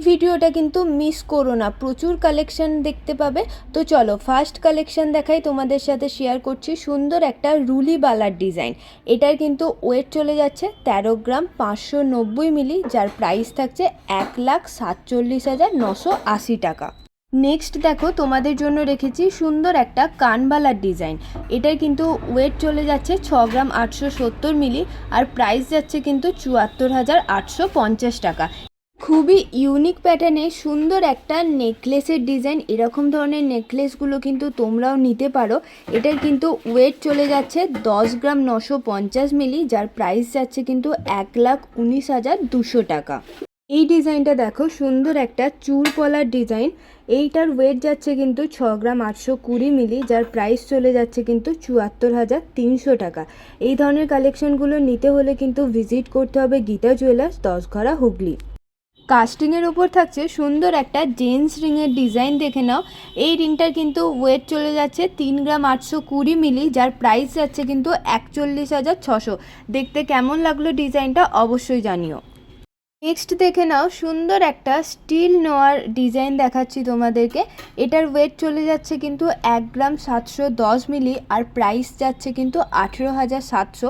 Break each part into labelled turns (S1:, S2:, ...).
S1: ভিডিওটা কিন্তু মিস করো না, প্রচুর কালেকশন দেখতে পাবে। তো চলো ফার্স্ট কালেকশন দেখাই, তোমাদের সাথে শেয়ার করছি সুন্দর একটা রুলি বালার ডিজাইন। এটার কিন্তু ওয়েট চলে যাচ্ছে 13 গ্রাম 590 মিলি, যার প্রাইস থাকছে 1,47,980 টাকা। নেক্সট দেখো তোমাদের জন্য রেখেছি সুন্দর একটা কানবালার ডিজাইন। এটার কিন্তু ওয়েট চলে যাচ্ছে 6 গ্রাম 870 মিলি, আর প্রাইস যাচ্ছে কিন্তু 74,850 টাকা। খুবই ইউনিক প্যাটার্নে সুন্দর একটা নেকলেসের ডিজাইন। এরকম ধরনের নেকলেসগুলো কিন্তু তোমরাও নিতে পারো। এটার কিন্তু ওয়েট চলে যাচ্ছে 10 গ্রাম 950 মিলি, যার প্রাইস যাচ্ছে কিন্তু 1,19,200 টাকা। এই ডিজাইনটা দেখো সুন্দর একটা চুল পলার ডিজাইন। এইটার ওয়েট যাচ্ছে কিন্তু 6 গ্রাম 820 মিলি, যার প্রাইস চলে যাচ্ছে কিন্তু 74,300 টাকা। এই ধরনের কালেকশনগুলো নিতে হলে কিন্তু ভিজিট করতে হবে গীতা জুয়েলার্স, 10 হুগলি। কাস্টিংয়ের ওপর থাকছে সুন্দর একটা জেন্টস রিংয়ের ডিজাইন, দেখে নাও। এই রিংটার কিন্তু ওয়েট চলে যাচ্ছে 3 গ্রাম 820 মিলি, যার প্রাইস যাচ্ছে কিন্তু 41,600। দেখতে কেমন লাগলো ডিজাইনটা অবশ্যই জানিও। নেক্সট দেখে নাও সুন্দর একটা স্টিল নোয়ার ডিজাইন দেখাচ্ছি তোমাদেরকে। এটার ওয়েট চলে যাচ্ছে কিন্তু 1 গ্রাম 710 মিলি, আর প্রাইস যাচ্ছে কিন্তু 18,700।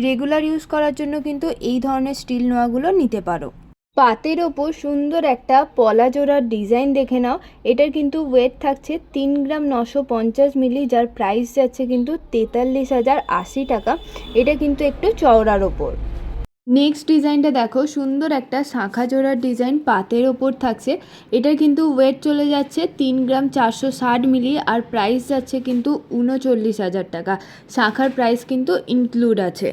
S1: রেগুলার ইউজ করার জন্য কিন্তু এই ধরনের স্টিল নোয়াগুলো নিতে পারো। পাতের ওপর সুন্দর একটা পলা জোড়ার ডিজাইন দেখে নাও। এটার কিন্তু ওয়েট থাকছে 3 গ্রাম 950 মিলি, যার প্রাইস যাচ্ছে কিন্তু 43,080 টাকা। এটা কিন্তু একটু চওড়ার ওপর। নেক্সট ডিজাইনটা দেখো সুন্দর একটা শাঁখা জোড়ার ডিজাইন পাতের ওপর থাকছে। এটার কিন্তু ওয়েট চলে যাচ্ছে 3 গ্রাম 460 মিলি, আর প্রাইস যাচ্ছে কিন্তু 39,000 টাকা। শাঁখার প্রাইস কিন্তু ইনক্লুড আছে।